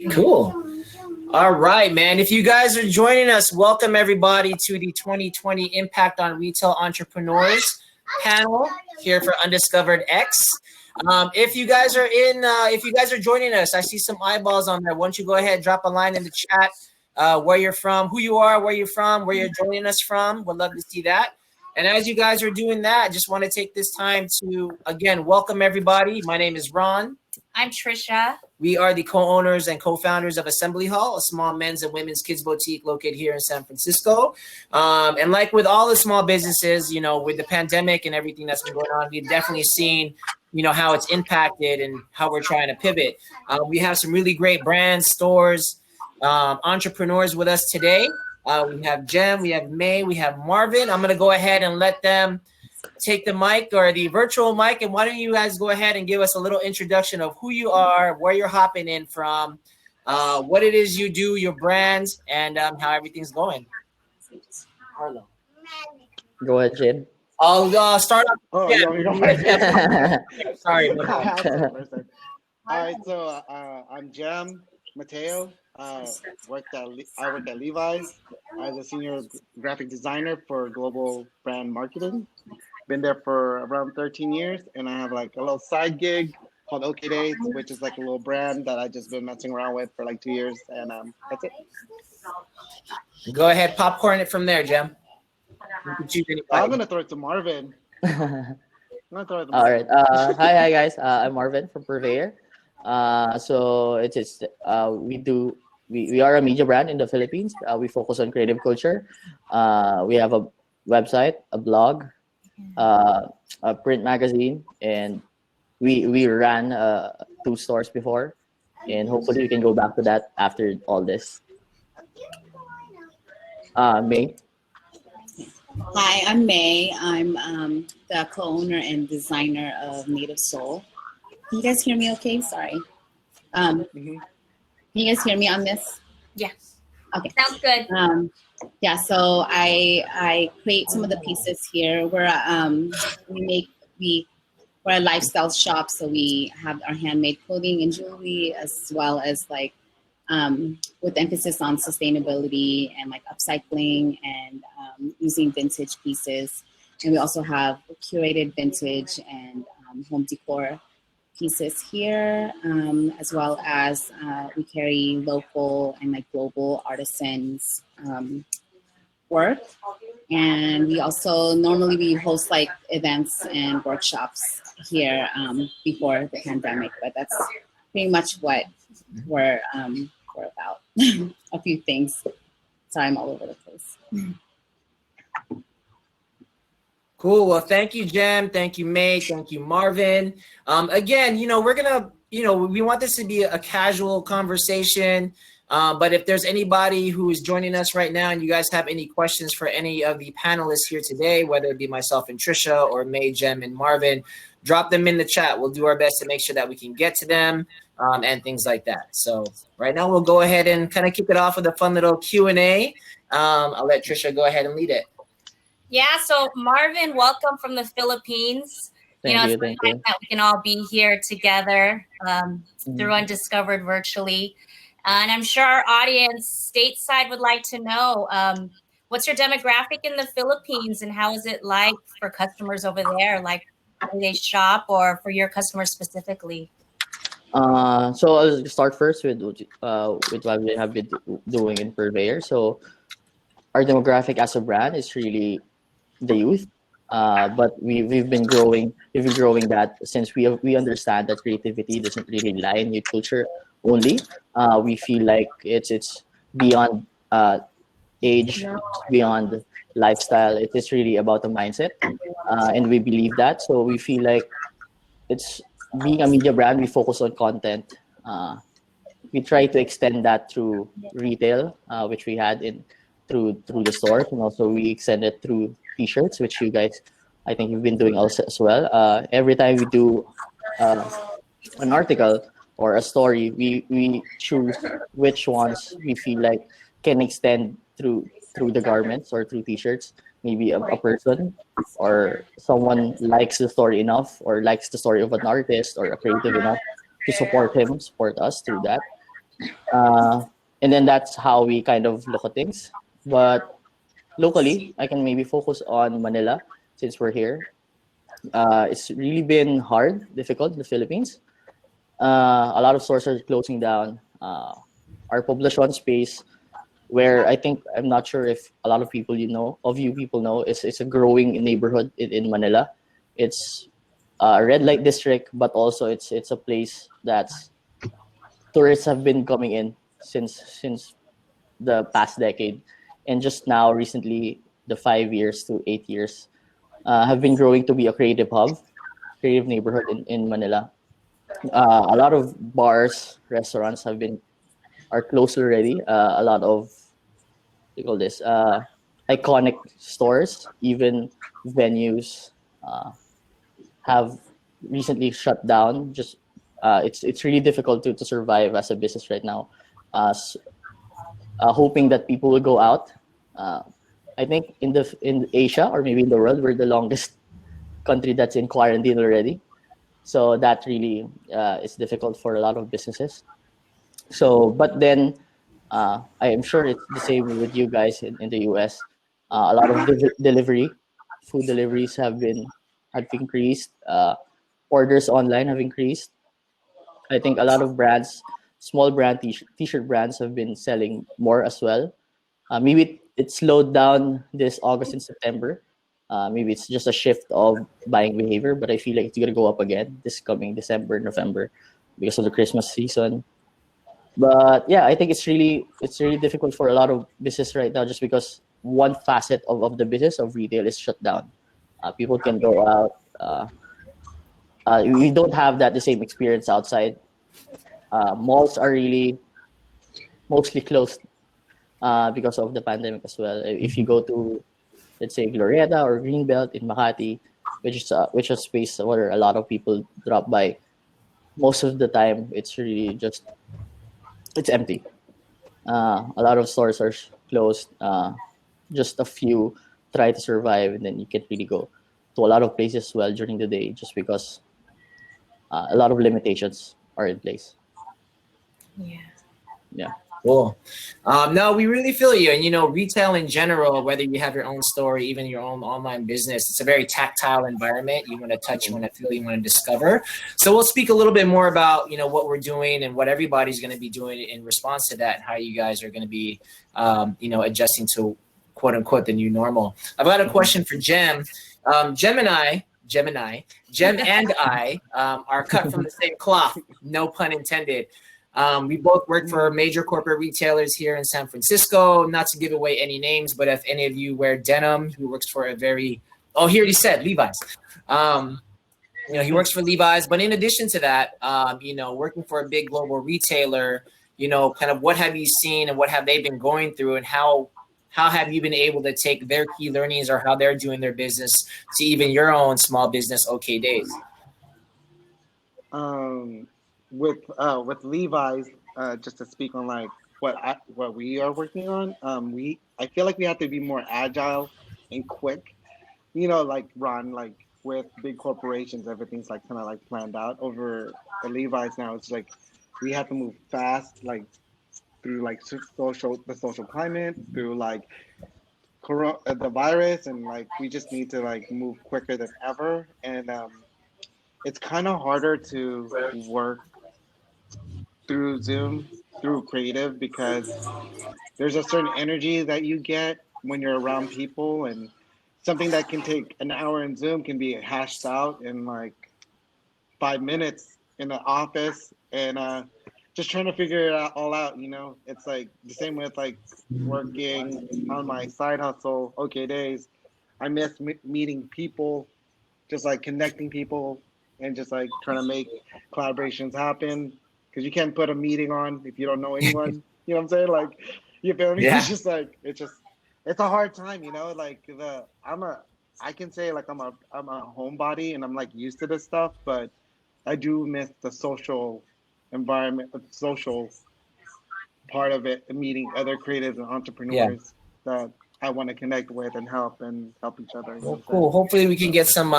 Cool. All right, man. If you guys are joining us, welcome everybody to the 2020 Impact on Retail Entrepreneurs panel here for Undiscovered X. If you guys are joining us, I see some eyeballs on there. Why don't you go ahead, drop a line in the chat, where you're from, who you are, where you're from, where you're joining us from. Would love to see that. And as you guys are doing that, I just want to take this time to, again, welcome everybody. My name is Ron. I'm Tricia. We are the co-owners and co-founders of Asmbly Hall, a small men's and women's kids boutique located here in San Francisco. And like with all the small businesses, with the pandemic and everything that's been going on, we've definitely seen, how it's impacted and how we're trying to pivot. We have some really great brands, stores, entrepreneurs with us today. We have Jem, we have May, we have Marvin. I'm going to go ahead and let them take the mic or the virtual mic. And why don't you guys go ahead and give us a little introduction of who you are, where you're hopping in from, what it is you do, your brands, and how everything's going. Harlow. Go ahead, Jim. I'll start off. Oh, Yeah. Sorry. All right, so I'm Jem, Mateo. I work at Levi's as a senior graphic designer for global brand marketing. Been there for around 13 years, and I have like a little side gig called OK Days, which is like a little brand that I've just been messing around with for like 2 years, and that's it. Go ahead, popcorn it from there, Jem. I'm gonna throw it to Marvin. All right. Hi, guys. I'm Marvin from Purveyor. So it's we are a media brand in the Philippines. We focus on creative culture. We have a website, a blog, a print magazine, and we ran 2 stores before, and hopefully we can go back to that after all this. May. Hi, I'm May. I'm the co-owner and designer of Native Soul. Can you guys hear me okay? Sorry. Can you guys hear me on this? Yes. Okay. Sounds good. Yeah, so I create some of the pieces here. We're a lifestyle shop, so we have our handmade clothing and jewelry, as well as like with emphasis on sustainability and like upcycling and using vintage pieces. And we also have curated vintage and home decor pieces here, as well as we carry local and like global artisans work. And we also normally host like events and workshops here before the pandemic, but that's pretty much what we're about. A few things. Sorry, I'm all over the place. Cool. Well, thank you, Jem. Thank you, May. Thank you, Marvin. Again, we're gonna, we want this to be a casual conversation. But if there's anybody who is joining us right now and you guys have any questions for any of the panelists here today, whether it be myself and Tricia or May, Jem, and Marvin, drop them in the chat. We'll do our best to make sure that we can get to them and things like that. So right now we'll go ahead and kind of kick it off with a fun little Q&A. I'll let Tricia go ahead and lead it. Yeah, so Marvin, welcome from the Philippines. Thank you. That we can all be here together through Undiscovered virtually. And I'm sure our audience stateside would like to know, what's your demographic in the Philippines and how is it like for customers over there? Like, do they shop or for your customers specifically? So I'll start first with what we have been doing in Purveyor. So our demographic as a brand is really the youth, but we've been growing that since we understand that creativity doesn't really lie in youth culture only. We feel like it's beyond age, beyond lifestyle. It is really about the mindset, and we believe that. So we feel like it's being a media brand. We focus on content. We try to extend that through retail, which we had through the stores, and also we extend it through T-shirts, which you guys, I think, you've been doing also as well. Every time we do an article or a story, we choose which ones we feel like can extend through the garments or through T-shirts. Maybe a person or someone likes the story enough or likes the story of an artist or a creative enough to support us through that. And then that's how we kind of look at things. But locally, I can maybe focus on Manila since we're here. It's really been hard, difficult in the Philippines. A lot of stores are closing down. Our poblacion space, where I think I'm not sure if a lot of people people know, it's a growing neighborhood in Manila. It's a red light district, but also it's a place that's tourists have been coming in since the past decade, and just now recently the 5 years to 8 years have been growing to be a creative hub, creative neighborhood in Manila. A lot of bars, restaurants are closed already. A lot of what do you call this iconic stores, even venues, have recently shut down. Just it's really difficult to survive as a business right now. Hoping that people will go out. I think in Asia or maybe in the world, we're the longest country that's in quarantine already. So that really is difficult for a lot of businesses. So, but then I am sure it's the same with you guys in the US. A lot of food deliveries have increased. Orders online have increased. I think a lot of brands, small brand t-shirt brands have been selling more as well. Maybe it slowed down this August and September. Maybe it's just a shift of buying behavior, but I feel like it's gonna go up again this coming December, November, because of the Christmas season. But yeah, I think it's really difficult for a lot of business right now, just because one facet of the business of retail is shut down. People can go out. We don't have the same experience outside. Malls are really mostly closed because of the pandemic as well. If you go to, let's say, Glorieta or Greenbelt in Makati, which is a space where a lot of people drop by, most of the time it's really just it's empty. A lot of stores are closed. Just a few try to survive, and then you can't really go to a lot of places as well during the day, just because a lot of limitations are in place. Yeah. Cool. No, we really feel you. And, retail in general, whether you have your own store, or even your own online business, it's a very tactile environment. You want to touch, you want to feel, you want to discover. So we'll speak a little bit more about, what we're doing and what everybody's going to be doing in response to that, and how you guys are going to be, adjusting to, quote unquote, the new normal. I've got a question for Jem. Jem and I are cut from the same cloth, no pun intended. We both work for major corporate retailers here in San Francisco. Not to give away any names, but if any of you wear denim, he works for he already said Levi's. He works for Levi's. But in addition to that, working for a big global retailer, kind of what have you seen and what have they been going through, and how have you been able to take their key learnings or how they're doing their business to even your own small business OK days? With Levi's, just to speak on like what we are working on, I feel like we have to be more agile and quick. Like Ron, like with big corporations, everything's like kind of like planned out. Over the Levi's now, it's like we have to move fast, like through like the social climate, through like the virus, and like we just need to like move quicker than ever. And it's kind of harder to work through Zoom, through creative, because there's a certain energy that you get when you're around people, and something that can take an hour in Zoom can be hashed out in like 5 minutes in the office, and just trying to figure it all out. It's like the same with like working on my side hustle, OK days. I miss meeting people, just like connecting people, and just like trying to make collaborations happen. Because you can't put a meeting on if you don't know anyone. You know what I'm saying? Like, you feel me? Yeah. It's just like it's a hard time. Like I can say like I'm a homebody and I'm like used to this stuff, but I do miss the social environment, the social part of it, meeting other creatives and entrepreneurs that I want to connect with and help each other. Well, cool. Hopefully we can get some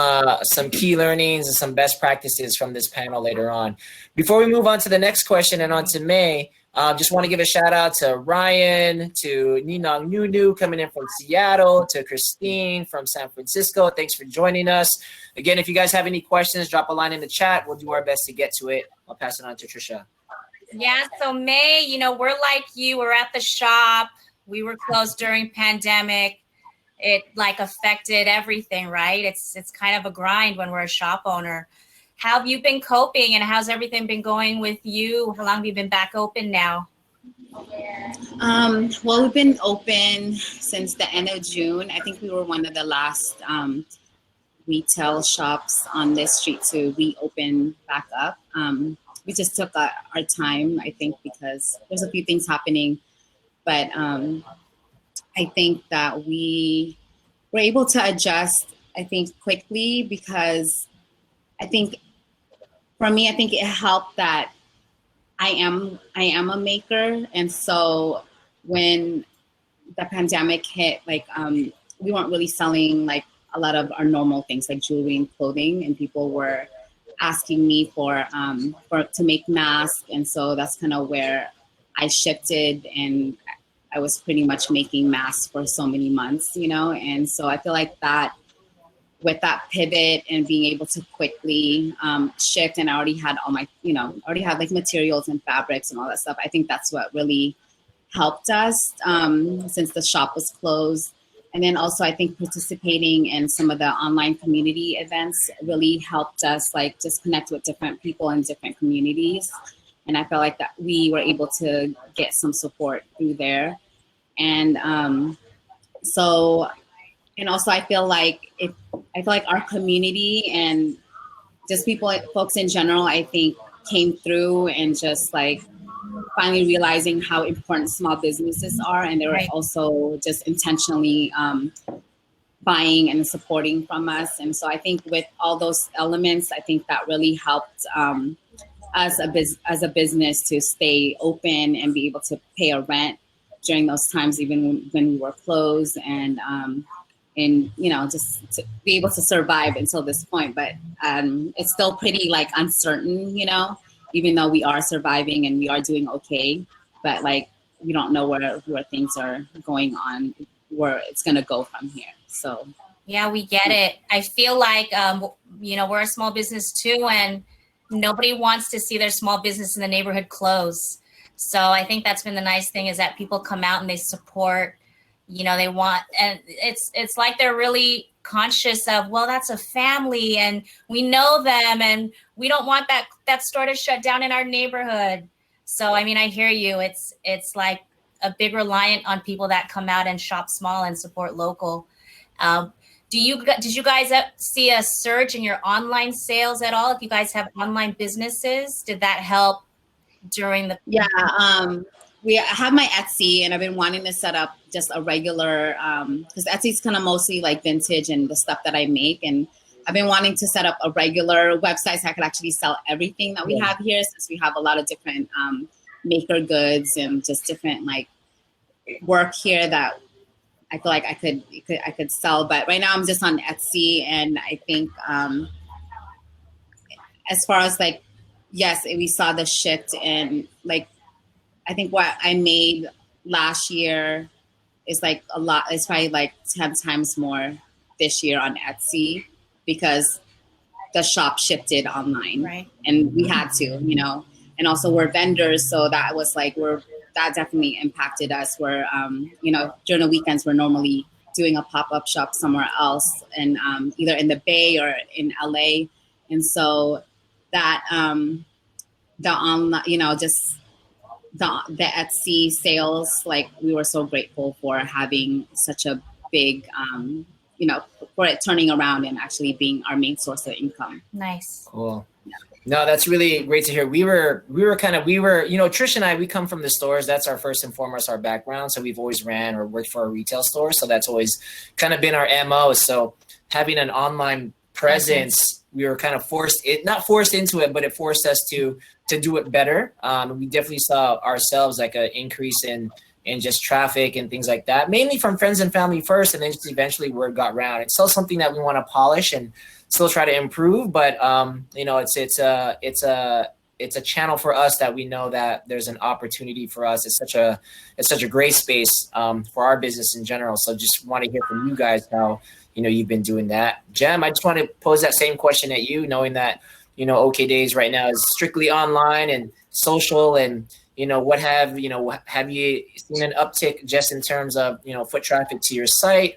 key learnings and some best practices from this panel later on. Before we move on to the next question and on to May, Just want to give a shout out to Ryan, to Ninong Nunu coming in from Seattle, to Christine from San Francisco. Thanks for joining us. Again, if you guys have any questions, drop a line in the chat. We'll do our best to get to it. I'll pass it on to Tricia. Yeah, so May, you know, we're like you. We're at the shop. We were closed during pandemic. It like affected everything, right? It's kind of a grind when we're a shop owner. How have you been coping, and how's everything been going with you? How long have you been back open now? Well, we've been open since the end of June. I think we were one of the last retail shops on this street to reopen back up. We just took our time, I think, because there's a few things happening. But I think that we were able to adjust, I think, quickly, because I think for me, I think it helped that I am a maker. And so when the pandemic hit, like we weren't really selling like a lot of our normal things like jewelry and clothing, and people were asking me for to make masks. And so that's kind of where I shifted, and I was pretty much making masks for so many months, you know? And so I feel like that, with that pivot and being able to quickly shift, and I already had all my, you know, already had like materials and fabrics and all that stuff. I think that's what really helped us since the shop was closed. And then also I think participating in some of the online community events really helped us like just connect with different people in different communities. And I felt like that we were able to get some support through there. And and also I feel like our community and just folks in general, I think came through and just like finally realizing how important small businesses are. And they were also just intentionally buying and supporting from us. And so I think with all those elements, I think that really helped as a business to stay open and be able to pay a rent during those times, even when we were closed, and you know, just to be able to survive until this point. But it's still pretty like uncertain, you know, even though we are surviving and we are doing okay, but like we don't know where things are going on, where it's gonna go from here. So yeah, we get it. I feel like you know, we're a small business too, and nobody wants to see their small business in the neighborhood close. So I think that's been the nice thing, is that people come out and they support. You know, they want, and it's like they're really conscious of, well, that's a family and we know them, and we don't want that store to shut down in our neighborhood. So I mean, I hear you. It's like a big reliant on people that come out and shop small and support local. Did you guys see a surge in your online sales at all? If you guys have online businesses, did that help during the? Yeah, I have my Etsy, and I've been wanting to set up just a regular, because Etsy's kind of mostly like vintage and the stuff that I make. And I've been wanting to set up a regular website so I could actually sell everything that we have here, since we have a lot of different maker goods and just different like work here that I feel like I could sell. But right now I'm just on Etsy, and I think as far as like, yes, we saw the shift in like, I think what I made last year is like a lot. It's probably like 10 times more this year on Etsy, because the shop shifted online, right? And we had to, you know. And also we're vendors, so that was like that definitely impacted us. Where you know, during the weekends we're normally doing a pop-up shop somewhere else, and either in the Bay or in LA, and so that the online, you know, just the Etsy sales, like we were so grateful for having such a big, you know, for it turning around and actually being our main source of income. Nice. Cool. Yeah. No, that's really great to hear. We were, you know, Tricia and I, we come from the stores. That's our first and foremost, our background. So we've always ran or worked for a retail store. So that's always kind of been our MO. So having an online presence, we were kind of not forced into it, but it forced us to do it better. We definitely saw ourselves like an increase in just traffic and things like that, mainly from friends and family first, and then just eventually word got around. It's still something that we want to polish and still try to improve, but you know, it's it's a channel for us that we know that there's an opportunity for us. It's such a great space for our business in general. So just want to hear from you guys how, you know, you've been doing that. Jem, I just want to pose that same question at you, knowing that, you know, OK Days right now is strictly online and social, and, you know, have you seen an uptick just in terms of, you know, foot traffic to your site?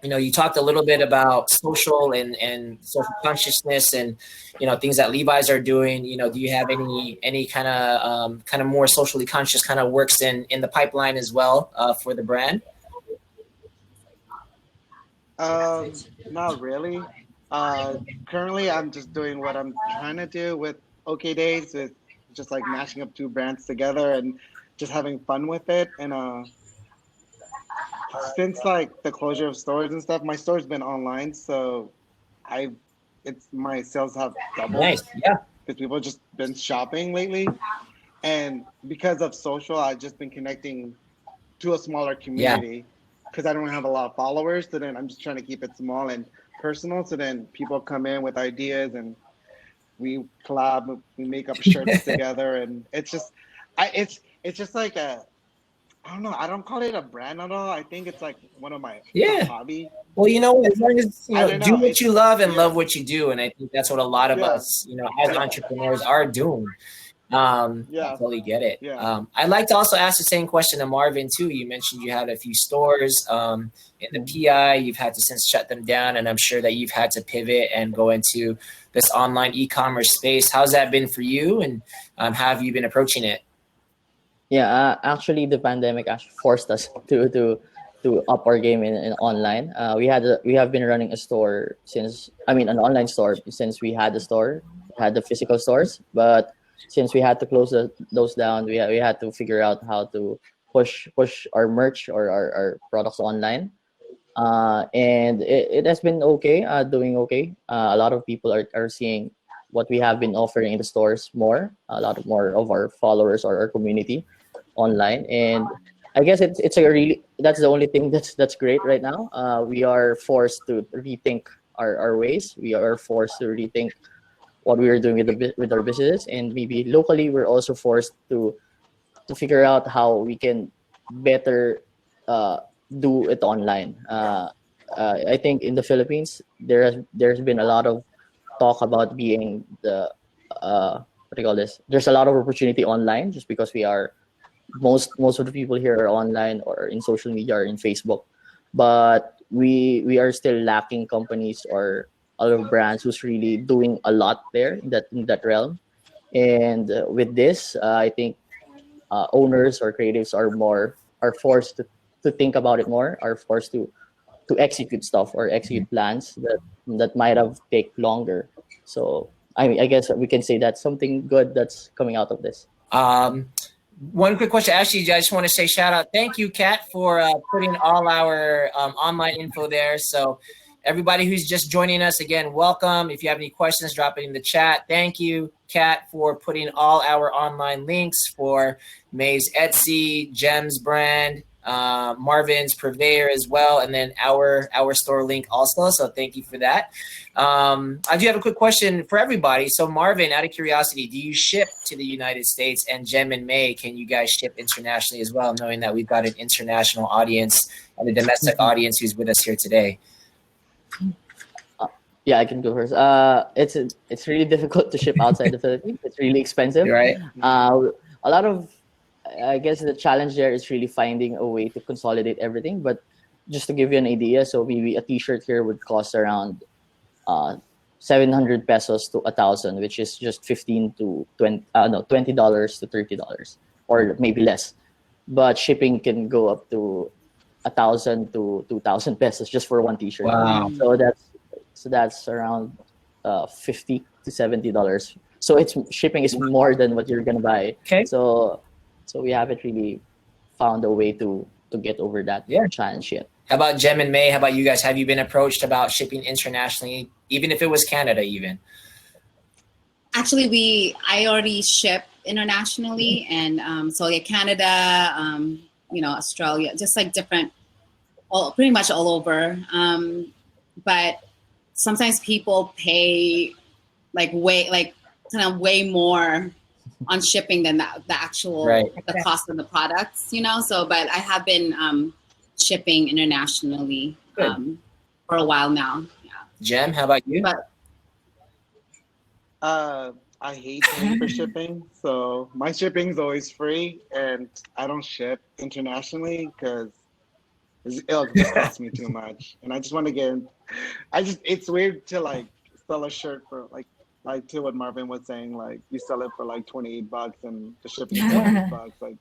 You know, you talked a little bit about social and social consciousness and, you know, things that Levi's are doing. You know, do you have any kind of more socially conscious kind of works in the pipeline as well for the brand? Not really. Currently, I'm just doing what I'm trying to do with OK Days, with just like mashing up two brands together and just having fun with it. And since like the closure of stores and stuff, my store's been online, so my sales have doubled. Nice, yeah. Because people have just been shopping lately, and because of social, I've just been connecting to a smaller community. Because I don't have a lot of followers, so then I'm just trying to keep it small and personal. So then people come in with ideas, and we collab, we make up shirts together, and it's just like I don't know. I don't call it a brand at all. I think it's like one of my hobby. Well, you know, as long as you know, do what you love and love what you do, and I think that's what a lot of us, you know, as entrepreneurs are doing. I totally get it. I'd like to also ask the same question to Marvin too. You mentioned you had a few stores in the PI. You've had to since shut them down, and I'm sure that you've had to pivot and go into this online e-commerce space. How's that been for you, and how have you been approaching it? Yeah, actually, the pandemic actually forced us to up our game in online. We have been running a store an online store since we had the physical stores, but since we had to close those down, we had to figure out how to push our merch or our products online. And it has been okay, doing okay. A lot of people are seeing what we have been offering in the stores more. A lot more of our followers or our community online, and I guess that's the only thing that's great right now. We are forced to rethink our ways. We are forced to rethink what we are doing with our business, and maybe locally we're also forced to figure out how we can better do it online. I think in the Philippines there's been a lot of talk about being the what do you call this? There's a lot of opportunity online just because we are most of the people here are online or in social media or in Facebook, but we are still lacking companies or other brands who's really doing a lot there in that realm. And with this, I think owners or creatives are forced to think about it more, are forced to execute stuff or execute plans that might have take longer. So I guess we can say that's something good that's coming out of this. One quick question, actually, I just want to say shout out. Thank you, Kat, for putting all our online info there. So everybody who's just joining us, again, welcome. If you have any questions, drop it in the chat. Thank you, Kat, for putting all our online links for May's Etsy, Jem's brand, Marvin's Purveyor as well, and then our store link also. So thank you for that. I do have a quick question for everybody. So Marvin, out of curiosity, do you ship to the United States? And Jem and May, can you guys ship internationally as well, knowing that we've got an international audience and a domestic audience who's with us here today? Yeah, I can go first. It's really difficult to ship outside the Philippines. It's really expensive. Right. A lot of, I guess the challenge there is really finding a way to consolidate everything. But just to give you an idea, so maybe a T-shirt here would cost around 700 pesos to 1,000, which is just $20 to $30, or maybe less. But shipping can go up to 1,000 to 2,000 pesos just for one T-shirt. Wow. So that's around $50 to $70. So shipping is more than what you're gonna buy. Okay. So we haven't really found a way to get over that challenge yet. How about Jem and May? How about you guys? Have you been approached about shipping internationally, even if it was Canada even? Actually, I already ship internationally, and Canada, Australia, just like pretty much all over. But sometimes people pay kind of way more on shipping than the actual the cost of the products, you know. So, but I have been shipping internationally for a while now. Yeah. Jem, how about you? But I hate paying for shipping, so my shipping's always free, and I don't ship internationally because it'll just cost me too much. And I just want to get. It's weird to like sell a shirt for like to what Marvin was saying, like you sell it for like $28 and the shipping is $20. Like,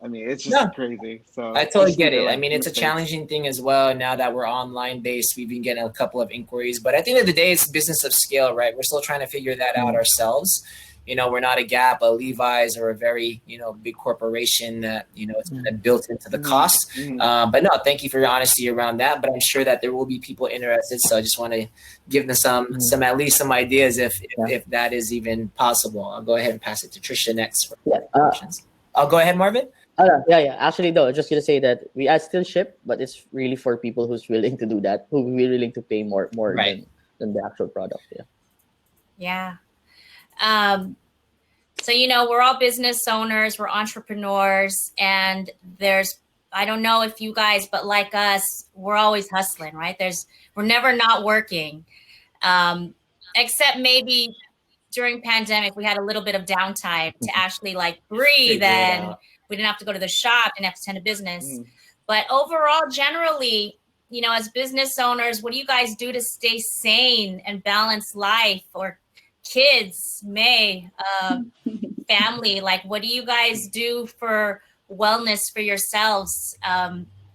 I mean, it's just crazy. So I totally get it. I mean, it's a challenging thing as well. Now that we're online based, we've been getting a couple of inquiries, but at the end of the day, it's business of scale, right? We're still trying to figure that out ourselves. You know, we're not a Gap, a Levi's, or a very, you know, big corporation that, you know, it's kind of built into the cost. But no, thank you for your honesty around that. But I'm sure that there will be people interested. So I just want to give them some at least some ideas if that is even possible. I'll go ahead and pass it to Tricia next for questions. I'll go ahead, Marvin. Yeah. Actually, though, just gonna say that I still ship, but it's really for people who's willing to do that, who are willing to pay more than the actual product. Yeah. So, you know, we're all business owners, we're entrepreneurs, and I don't know if you guys, but like us, we're always hustling, right? We're never not working. Except maybe during pandemic, we had a little bit of downtime to actually like breathe, and we didn't have to go to the shop and have to tend to business. But overall, generally, you know, as business owners, what do you guys do to stay sane and balance life, or kids, family? Like, what do you guys do for wellness for yourselves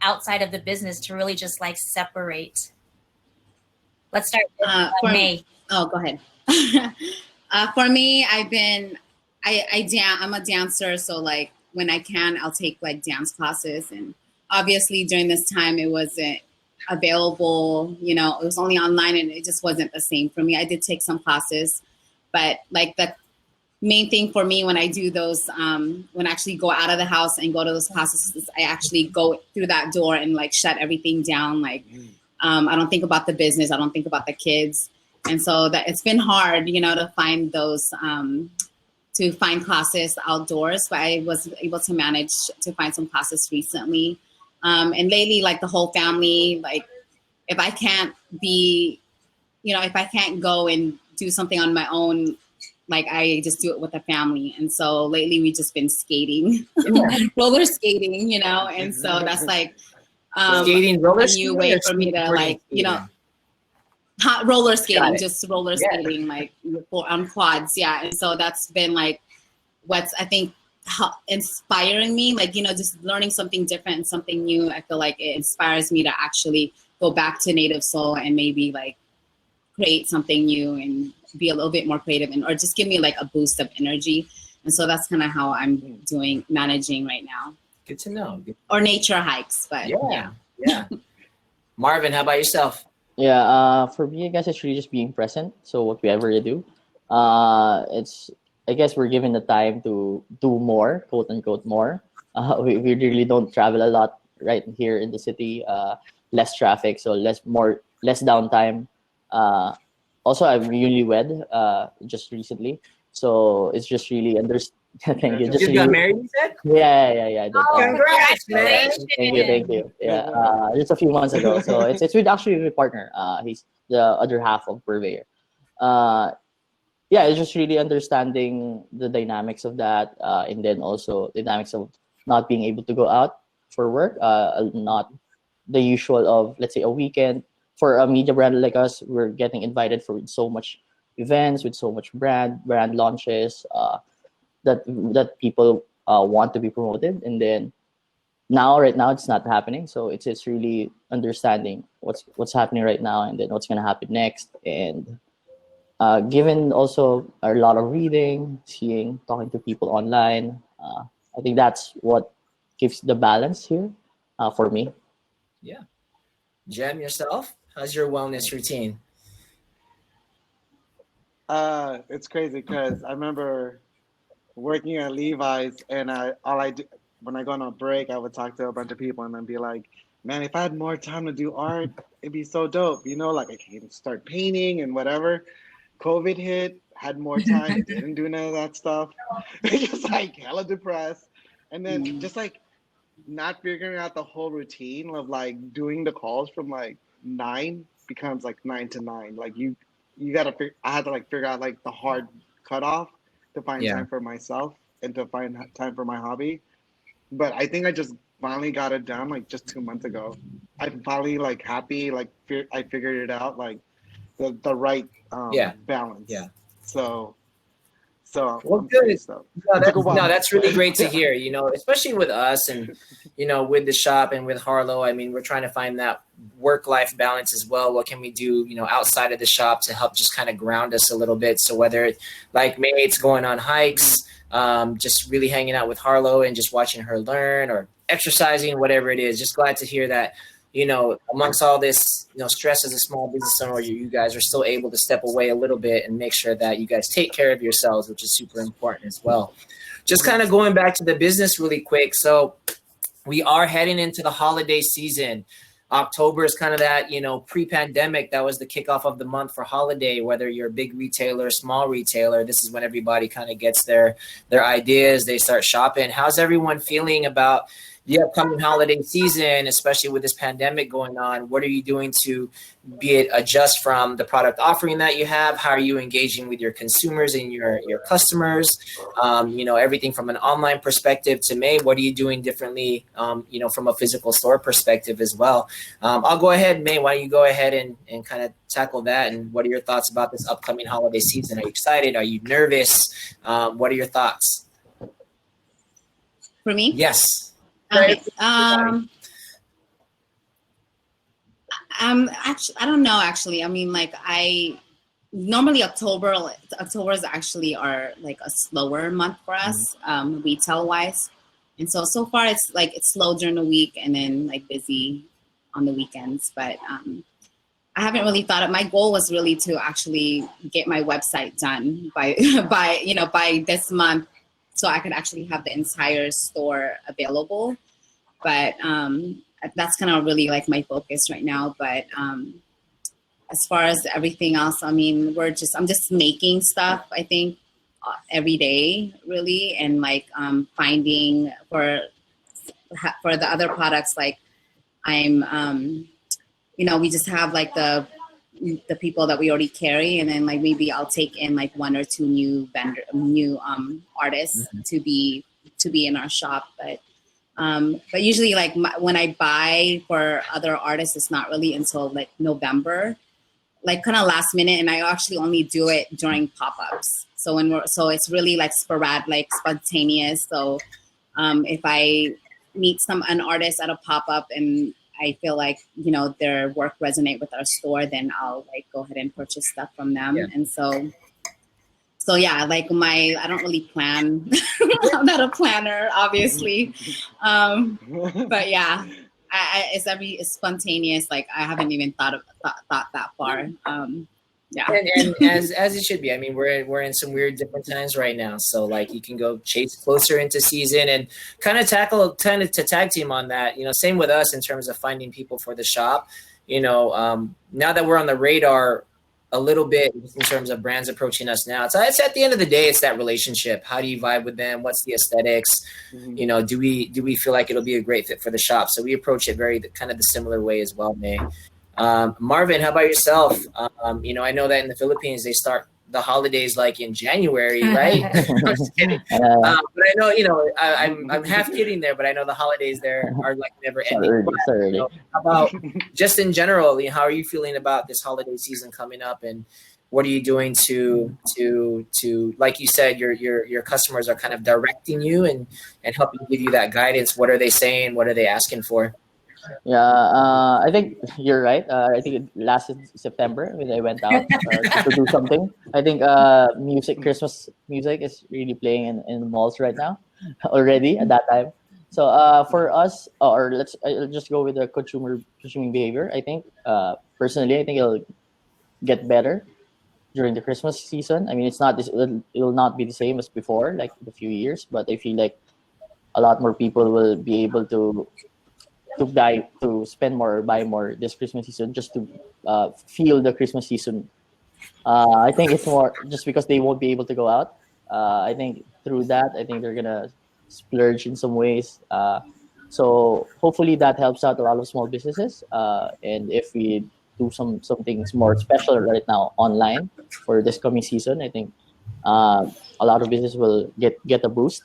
outside of the business to really just like separate? Let's start with May. Oh, go ahead. For me, I'm a dancer, so like when I can, I'll take like dance classes, and obviously during this time it wasn't available, you know, it was only online and it just wasn't the same for me. I did take some classes, but like the main thing for me when I do those, when I actually go out of the house and go to those classes, is I actually go through that door and like shut everything down. Like, I don't think about the business. I don't think about the kids. And so that it's been hard, you know, to find those, to find classes outdoors, but I was able to manage to find some classes recently. And lately, like the whole family, like if I can't go and do something on my own, like I just do it with the family. And so lately we've just been skating, roller skating, you know? And so that's like skating, a new way for me to like, you know, roller skating, just roller skating, like on quads. Yeah. And so that's been like, what's I think inspiring me, like, you know, just learning something different and something new. I feel like it inspires me to actually go back to native soul and maybe like create something new and be a little bit more creative, or just give me like a boost of energy. And so that's kind of how I'm managing right now. Good to know. Or nature hikes, but yeah. Marvin, how about yourself? For me, I guess it's really just being present. So whatever you do, I guess we're given the time to do more, quote unquote, more. We really don't travel a lot right here in the city. Less traffic, so less downtime. Also, I'm newlywed just recently, so it's just really Thank you. Just got married, you said? Yeah. I did. Congrats, man! Thank you. Yeah, just a few months ago. So it's with actually my partner. He's the other half of Purveyor. It's just really understanding the dynamics of that, and then also the dynamics of not being able to go out for work, not the usual of, let's say, a weekend. For a media brand like us, we're getting invited for so much events, with so much brand launches that people want to be promoted, and then right now it's not happening. So it's really understanding what's happening right now, and then what's gonna happen next, and given also a lot of reading, talking to people online. I think that's what gives the balance here for me. Yeah. Jem, yourself? How's your wellness routine? It's crazy because I remember working at Levi's, and all I do when I go on a break, I would talk to a bunch of people and then be like, man, if I had more time to do art, it'd be so dope. You know, like I can start painting and whatever. COVID hit, had more time, didn't do none of that stuff. Just like hella depressed. And then just like not figuring out the whole routine of like doing the calls from like 9 becomes like 9 to 9. Like you gotta I had to like figure out like the hard cutoff to find time for myself and to find time for my hobby. But I think I just finally got it done like just 2 months ago. I'm finally like happy, like I figured it out, like the right balance. Yeah. So well, I'm good. pleased, though. No, that's really great to hear. You know, especially with us and with the shop and with Harlow. I mean, we're trying to find that work-life balance as well. What can we do, outside of the shop to help just kind of ground us a little bit? So whether it's like May, it's going on hikes, just really hanging out with Harlow and just watching her learn, or exercising, whatever it is. Just glad to hear that. Amongst all this, stress as a small business owner, you guys are still able to step away a little bit and make sure that you guys take care of yourselves, which is super important as well. Just kind of going back to the business really quick. So we are heading into the holiday season. October is kind of that, pre-pandemic, that was the kickoff of the month for holiday, whether you're a big retailer, small retailer. This is when everybody kind of gets their ideas. They start shopping. How's everyone feeling about the upcoming holiday season, especially with this pandemic going on? What are you doing to adjust from the product offering that you have? How are you engaging with your consumers and your customers? Everything from an online perspective to May, what are you doing differently, from a physical store perspective as well? I'll go ahead, May, why don't you go ahead and kind of tackle that? And what are your thoughts about this upcoming holiday season? Are you excited? Are you nervous? What are your thoughts? For me? Yes. Okay. Actually, I don't know. Actually, I mean, like normally October is actually our like a slower month for us, retail wise, and so far it's slow during the week and then like busy on the weekends. But I haven't really thought of. My goal was really to actually get my website done by by this month, so I could actually have the entire store available. But that's kind of really like my focus right now. But as far as everything else, I mean, I'm just making stuff, I think, every day, really, and like finding for the other products, like I'm we just have like the people that we already carry, and then like maybe I'll take in like 1 or 2 new artists to be in our shop. But usually like when I buy for other artists, it's not really until like November, like kind of last minute, and I actually only do it during pop-ups. So it's really like sporadic, like spontaneous. So if I meet an artist at a pop-up and I feel like their work resonate with our store, then I'll like go ahead and purchase stuff from them. And so yeah, like I don't really plan. I'm not a planner, obviously, but yeah, it's spontaneous. Like I haven't even thought that far. Yeah, and as it should be. I mean, we're in some weird different times right now, so like you can go chase closer into season and kind of to tag team on that. Same with us in terms of finding people for the shop. Now that we're on the radar a little bit in terms of brands approaching us now, it's at the end of the day, it's that relationship. How do you vibe with them? What's the aesthetics? Do we feel like it'll be a great fit for the shop? So we approach it very kind of the similar way as well, May. Marvin, how about yourself? I know that in the Philippines they start the holidays like in January, right? I'm just kidding. But I know, I'm half kidding there, but I know the holidays there are like never ending. How about just in general, how are you feeling about this holiday season coming up, and what are you doing to like you said, your customers are kind of directing you and helping give you that guidance? What are they saying? What are they asking for? Yeah, I think you're right. I think it lasted September when I went out to do something. I think Christmas music is really playing in the malls right now already at that time. So for us, or I'll just go with the consuming behavior. I think personally, I think it'll get better during the Christmas season. I mean, it'll not be the same as before, like a few years, but I feel like a lot more people will be able to spend more or buy more this Christmas season, just to feel the Christmas season I think it's more just because they won't be able to go out. I think through that, I think they're gonna splurge in some ways. So hopefully that helps out a lot of small businesses. And if we do some things more special right now online for this coming season, I think a lot of business will get a boost.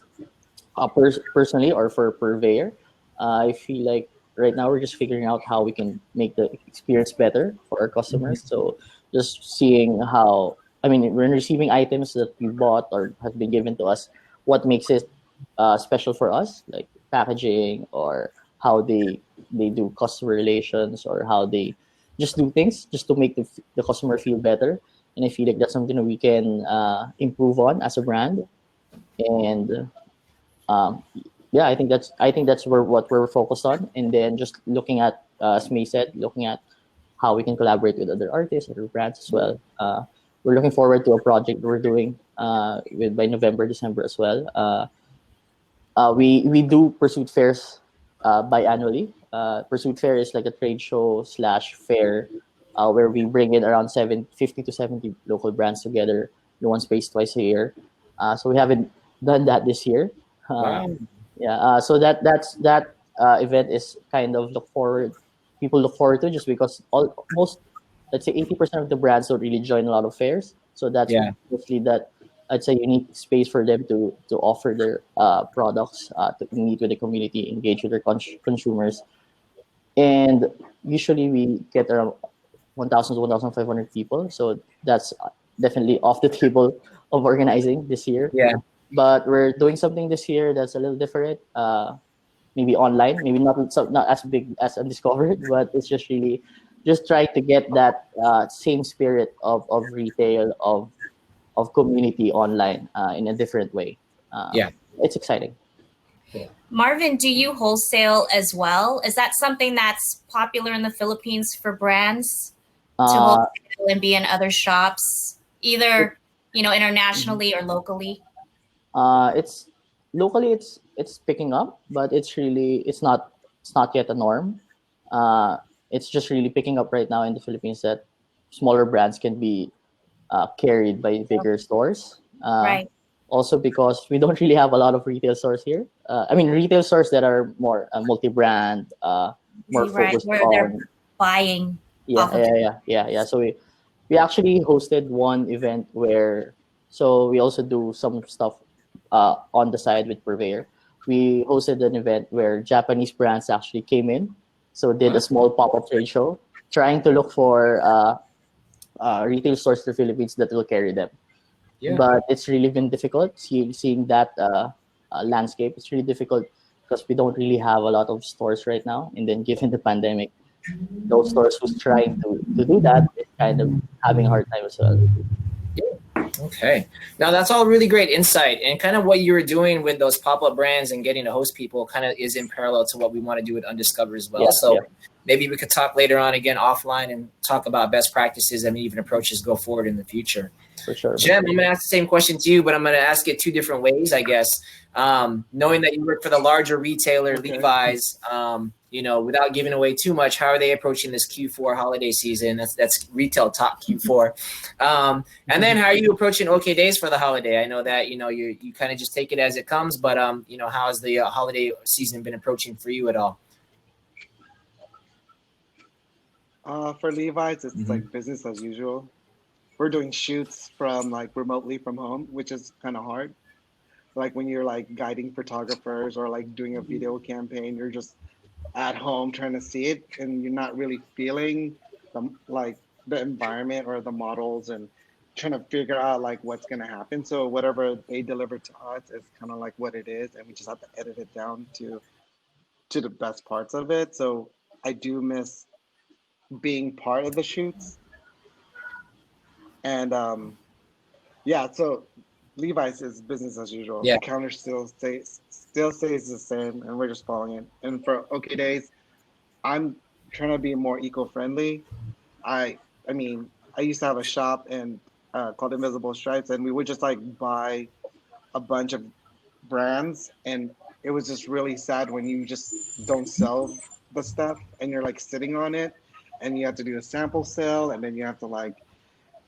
Personally, or for purveyor, I feel like right now we're just figuring out how we can make the experience better for our customers. So just seeing how, I mean, when receiving items that we bought or has been given to us, what makes it special for us, like packaging or how they do customer relations or how they just do things just to make the customer feel better. And I feel like that's something that we can improve on as a brand. And um, yeah, I think that's where what we're focused on, and then just looking at, as May said, looking at how we can collaborate with other artists, other brands as well. We're looking forward to a project we're doing with by November, December as well. We do pursuit fairs biannually. Pursuit fair is like a trade show slash fair where we bring in around 50 to 70 local brands together in one space twice a year. So we haven't done that this year. Uh, Wow. yeah, so that event is kind of people look forward to, just because almost, let's say, 80% of the brands don't really join a lot of fairs. So that's Yeah. mostly that, I'd say, unique space for them to offer their products, to meet with the community, engage with their consumers. And usually we get around 1,000 to 1,500 people. So that's definitely off the table of organizing this year. Yeah. But we're doing something this year that's a little different. Maybe online, maybe not as big as Undiscovered, but it's just really just trying to get that same spirit of retail, of community online in a different way. Yeah. It's exciting. Marvin, do you wholesale as well? Is that something that's popular in the Philippines for brands to Uh, wholesale and be in other shops, either internationally or locally? it's locally, it's picking up, but it's not yet a norm. It's just really picking up right now in the Philippines that smaller brands can be carried by bigger stores. Right. Also because we don't really have a lot of retail stores here. I mean, retail stores that are more multi-brand, more Right. focused Where they're on. buying Yeah, off of yeah, yeah, yeah, yeah. So we actually hosted one event where, so we also do some stuff on the side with Purveyor. We hosted an event where Japanese brands actually came in, so did a small pop-up trade show, trying to look for retail stores in the Philippines that will carry them. Yeah. But it's really been difficult seeing that landscape. It's really difficult because we don't really have a lot of stores right now, and then given the pandemic, those stores who's trying to do that is kind of having a hard time as well. Okay. Now that's all really great insight, and kind of what you were doing with those pop-up brands and getting to host people kind of is in parallel to what we want to do with Undiscovered as well. Yeah, So yeah. maybe we could talk later on again offline and talk about best practices and even approaches go forward in the future. For sure. Jem, I'm going to ask the same question to you, but I'm going to ask it two different ways, I guess. Knowing that you work for the larger retailer, Okay. Levi's, without giving away too much, how are they approaching this Q4 holiday season? That's retail talk Q4. And then how are you approaching OK Days for the holiday? I know that, you kind of just take it as it comes, but, how has the holiday season been approaching for you at all? For Levi's, it's Mhm. like business as usual. We're doing shoots from like remotely from home, which is kind of hard. Like when you're like guiding photographers or like doing a video campaign, you're just at home trying to see it, and you're not really feeling the environment or the models, and trying to figure out like what's gonna happen. So whatever they deliver to us is kind of like what it is, and we just have to edit it down to the best parts of it. So I do miss being part of the shoots. And yeah, so Levi's is business as usual. Yeah. The counter still stays the same, and we're just following it. And for OK Days, I'm trying to be more eco-friendly. I mean, I used to have a shop and called Invisible Stripes, and we would just like buy a bunch of brands, and it was just really sad when you just don't sell the stuff and you're like sitting on it, and you have to do a sample sale, and then you have to like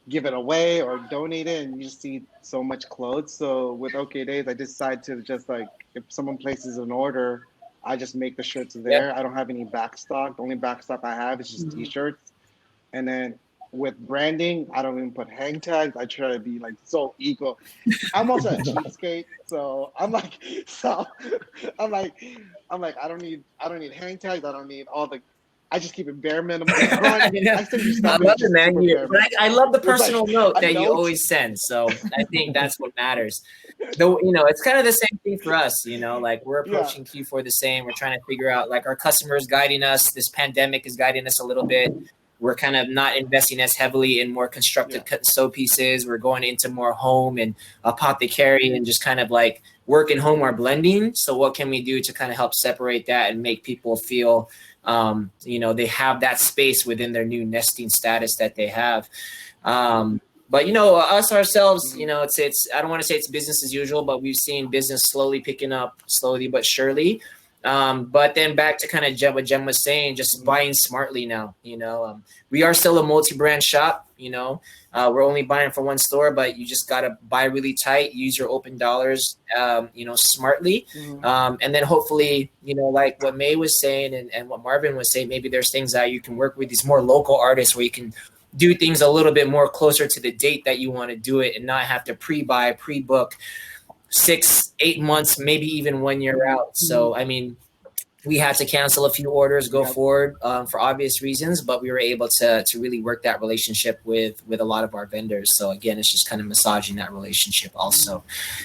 give it away or donate it, and you just see so much clothes. So with OK Days, I decide to just like, if someone places an order, I just make the shirts there. I don't have any back stock. The only back stock I have is just t-shirts. And then with branding, I don't even put hang tags. I try to be like so eco. I'm also a cheapskate, so I'm like, I don't need hang tags. I don't need all the. I just keep it bare minimum. Yeah. I send you I stuff. love it, man. Bare I love the It's like personal note a that you note. always send. So I think that's what matters. Though, it's kind of the same thing for us, like we're approaching Q4 the same. We're trying to figure out, like, our customers guiding us. This pandemic is guiding us a little bit. We're kind of not investing as heavily in more constructed cut and sew pieces. We're going into more home and apothecary and just kind of like work and home are blending. So what can we do to kind of help separate that and make people feel, they have that space within their new nesting status that they have. But us ourselves, it's I don't want to say it's business as usual, but we've seen business slowly picking up, slowly but surely. But then back to kind of what Jem was saying, just buying smartly now. We are still a multi-brand shop. We're only buying from one store, but you just gotta buy really tight, use your open dollars, smartly, and then hopefully, like what May was saying and what Marvin was saying, maybe there's things that you can work with these more local artists where you can do things a little bit more closer to the date that you want to do it and not have to pre-buy, pre-book 6-8 months, maybe even 1 year out. So, I mean, we had to cancel a few orders, go forward for obvious reasons, but we were able to really work that relationship with a lot of our vendors. So again, it's just kind of massaging that relationship also.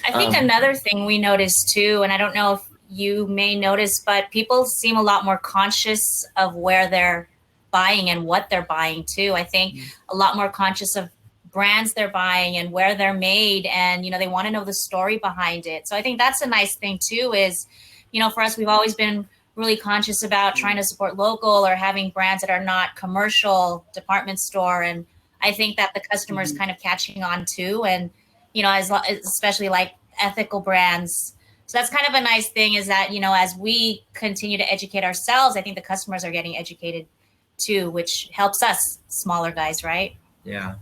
I think another thing we noticed too, and I don't know if you may notice, but people seem a lot more conscious of where they're buying and what they're buying too. I think a lot more conscious of brands they're buying and where they're made, and they want to know the story behind it. So I think that's a nice thing too, is for us, we've always been really conscious about trying to support local or having brands that are not commercial department store, and I think that the customer is kind of catching on too, and especially like ethical brands. So that's kind of a nice thing, is that as we continue to educate ourselves, I think the customers are getting educated too, which helps us smaller guys, right? Yeah.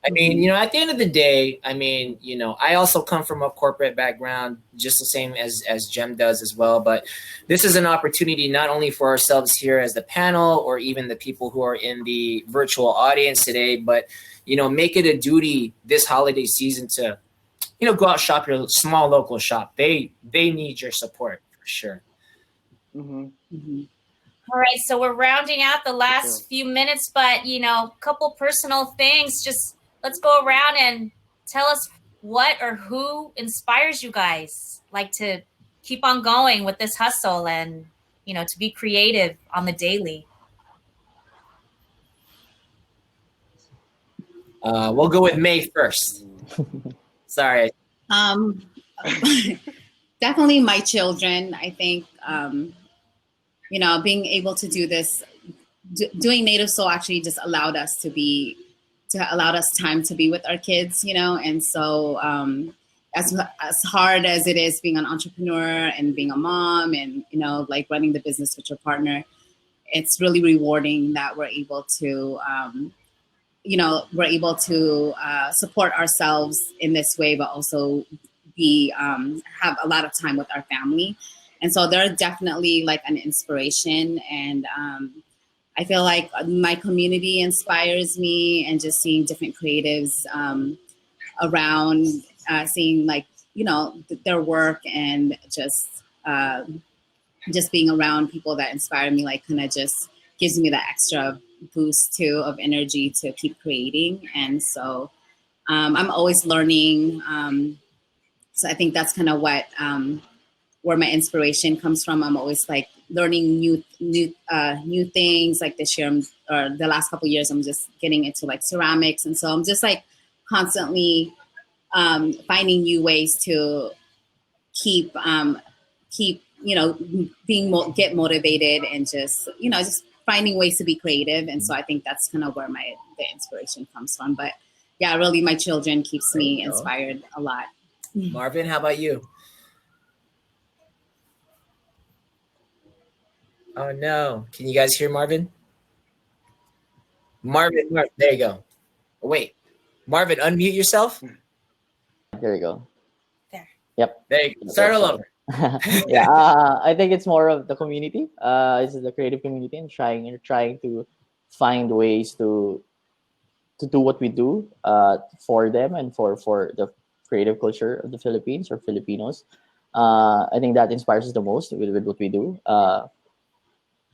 I mean, at the end of the day, I mean, I also come from a corporate background, just the same as Jem does as well. But this is an opportunity not only for ourselves here as the panel or even the people who are in the virtual audience today, but, make it a duty this holiday season to, go out, shop your small local shop. They need your support for sure. All right, so we're rounding out the last few minutes, but a couple personal things. Just let's go around and tell us what or who inspires you guys, like to keep on going with this hustle and to be creative on the daily. We'll go with May first. Sorry. Definitely my children. I think being able to do this, doing Native Soul actually just allowed us time to be with our kids, and so as hard as it is being an entrepreneur and being a mom and, like running the business with your partner, it's really rewarding that we're able to, support ourselves in this way, but also have a lot of time with our family. And so they're definitely like an inspiration. And I feel like my community inspires me, and just seeing different creatives around, seeing like, their work, and just being around people that inspire me, like kind of just gives me that extra boost too of energy to keep creating. And so I'm always learning. So I think that's kind of what, where my inspiration comes from. I'm always like learning new things. Like this year, or the last couple of years, I'm just getting into like ceramics, and so I'm just like constantly finding new ways to keep get motivated, and just just finding ways to be creative. And so I think that's kind of where the inspiration comes from. But yeah, really, my children keeps me inspired a lot. Marvin, how about you? Oh no! Can you guys hear Marvin? Marvin, there you go. Oh, wait. Marvin, unmute yourself. There you go. There. Yep. There you go. Start all over. Yeah, I think it's more of the community. This is the creative community, and trying to find ways to do what we do for them and for the creative culture of the Philippines or Filipinos. I think that inspires us the most with what we do.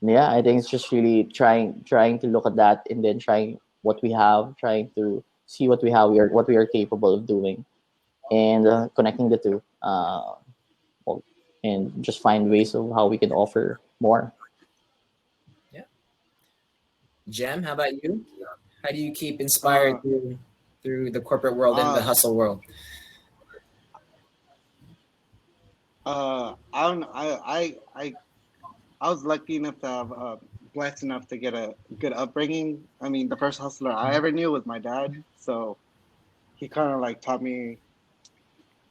Yeah, I think it's just really trying to look at that and then trying what we have, trying to see what we have, what we are capable of doing, and connecting the two. And just find ways of how we can offer more. Yeah. Jem, how about you? How do you keep inspired through the corporate world and the hustle world? I was lucky enough to have blessed enough to get a good upbringing. I mean, the first hustler I ever knew was my dad, so he kind of like taught me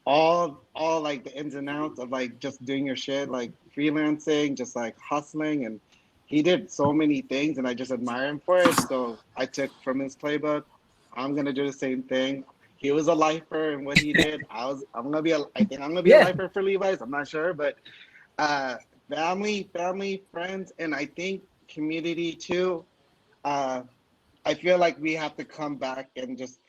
all like the ins and outs of like just doing your shit, like freelancing, just like hustling, and he did so many things, and I just admire him for it. So I took from his playbook. I'm gonna do the same thing. He was a lifer, and what he did, I think I'm gonna be a lifer for Levi's. I'm not sure, but family, friends, and I think community too. I feel like we have to come back and just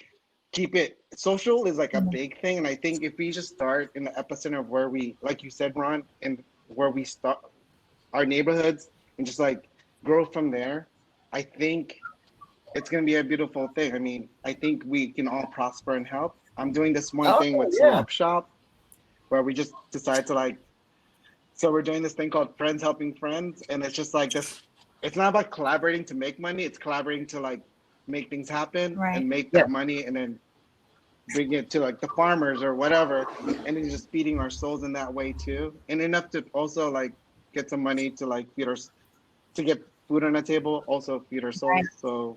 keep it social is like a big thing. And I think if we just start in the epicenter of where we, like you said, Ron, and where we start our neighborhoods and just like grow from there, I think it's going to be a beautiful thing. I mean, I think we can all prosper and help. I'm doing this one thing with Swap Shop where we just decide to like, so we're doing this thing called Friends Helping Friends. And it's just like this, it's not about collaborating to make money. It's collaborating to like make things happen and make that money and then bring it to like the farmers or whatever, and then just feeding our souls in that way too, and enough to also like get some money to like feed our, to get food on the table, also feed our souls. So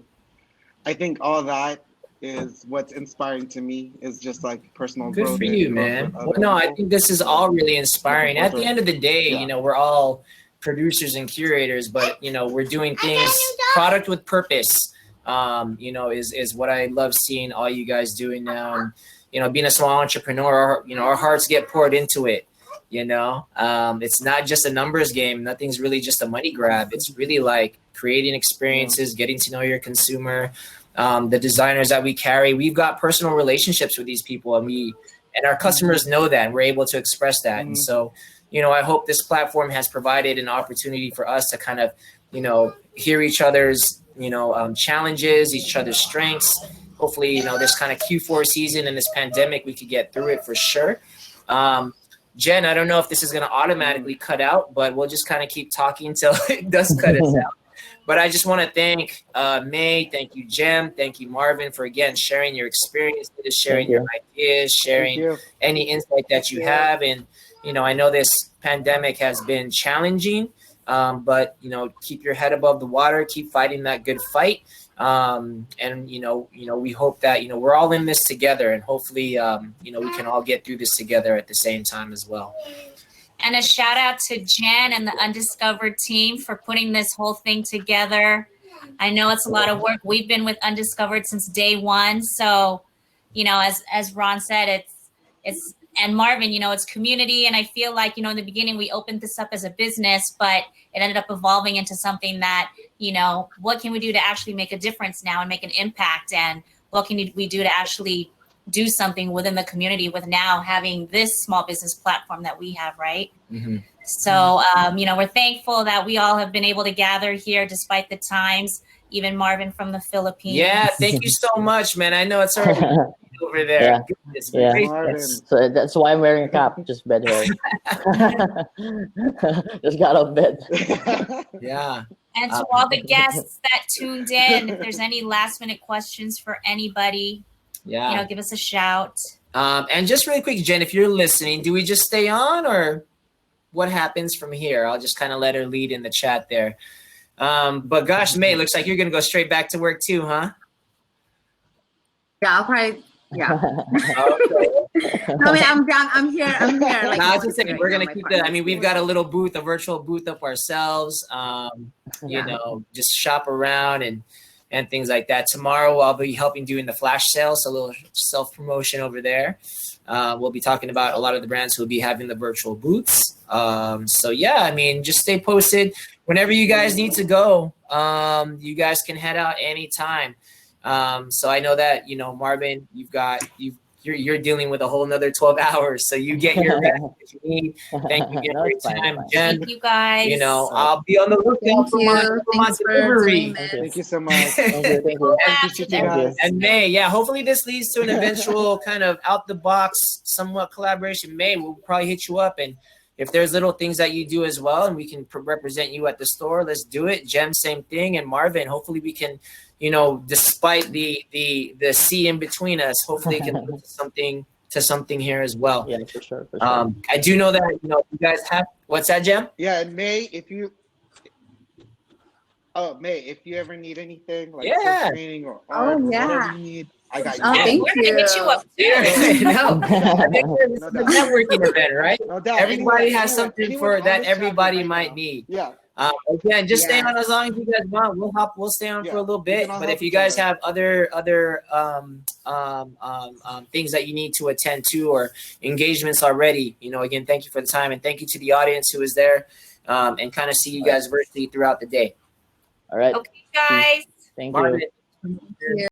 I think all that is what's inspiring to me, is just like personal Good growth. for you, man. Well, no, I think this is all really inspiring. At the end of the day, you know, we're all producers and curators, but you know, we're doing things, product with purpose. You know, is what I love seeing all you guys doing now. And, you know, being a small entrepreneur, you know, our hearts get poured into it. You know, it's not just a numbers game. Nothing's really just a money grab. It's really like creating experiences, getting to know your consumer, the designers that we carry. We've got personal relationships with these people, and our customers know that, and we're able to express that. And so, you know, I hope this platform has provided an opportunity for us to kind of, you know, hear each other's, you know, challenges, each other's strengths. Hopefully, you know, this kind of Q4 season and this pandemic, we could get through it for sure. Jen, I don't know if this is going to automatically cut out, but we'll just kind of keep talking until it does cut us out. But I just want to thank May, thank you, Jem, thank you, Marvin, for again sharing your experiences, sharing your ideas, sharing any insight that you have. And, you know, I know this pandemic has been challenging. But you know, keep your head above the water, keep fighting that good fight. And you know, we hope that, you know, we're all in this together, and hopefully, you know, we can all get through this together at the same time as well. And a shout out to Jen and the Undiscovered team for putting this whole thing together. I know it's a lot of work. We've been with Undiscovered since day one. So, you know, as Ron said, it's and Marvin, you know, it's community. And I feel like, you know, in the beginning, we opened this up as a business, but it ended up evolving into something that, you know, what can we do to actually make a difference now and make an impact? And what can we do to actually do something within the community with now having this small business platform that we have, right? So, you know, we're thankful that we all have been able to gather here despite the times, even Marvin from the Philippines. Yeah, thank you so much, man. I know it's already over there. So that's why I'm wearing a cap, just bed hair. Just got out of bed. And to all the guests that tuned in, if there's any last minute questions for anybody, you know, give us a shout. And just really quick, Jen, if you're listening, do we just stay on, or what happens from here? I'll just kind of let her lead in the chat there. But gosh, May, looks like you're going to go straight back to work too, huh? Yeah, I'll probably, Okay. I mean, I'm here. Like, I was just saying, we're going to keep I mean, we've got a little booth, a virtual booth up ourselves, you know, just shop around and, and things like that. Tomorrow I'll be helping doing the flash sale, so a little self-promotion over there. We'll be talking about a lot of the brands who will be having the virtual booths. So yeah, I mean, just stay posted. Whenever you guys need to go, you guys can head out anytime. So I know that, you know, Marvin, you're dealing with a whole nother 12 hours. So you get your rest if you need. Thank you again No, for your it's fine, time. it's fine. Jen, Thank you guys. you know, I'll be on the lookout Thank for you. my Thanks for delivery. doing this. Thank you so much. Thank you. Thank you. Appreciate you guys. And May, yeah, hopefully this leads to an eventual kind of out the box, somewhat collaboration. May, we'll probably hit you up, and if there's little things that you do as well, and we can represent you at the store, let's do it. Jem, same thing, and Marvin, hopefully we can, you know, despite the sea in between us, hopefully it can lead to something here as well. Yeah, for sure. For sure. I do know that, you know, you guys have what's that, Jem? Yeah, and May, if you ever need anything like Yeah. training or art or whatever you need, I got you. Oh, thank We're gonna hit you up too. No, this is a networking event, right? No doubt. Everybody Anyone- has something anyone for on that this chapter everybody right might now. need. Yeah. Again, just stay Yeah. on as long as you guys want. We'll stay on for a little we bit. can all But help if you each guys other. have other things that you need to attend to or engagements already, you know, again, thank you for the time, and thank you to the audience who was there, and kind of see you guys virtually throughout the day. All right. Okay, guys. Thank you. Marvin, you.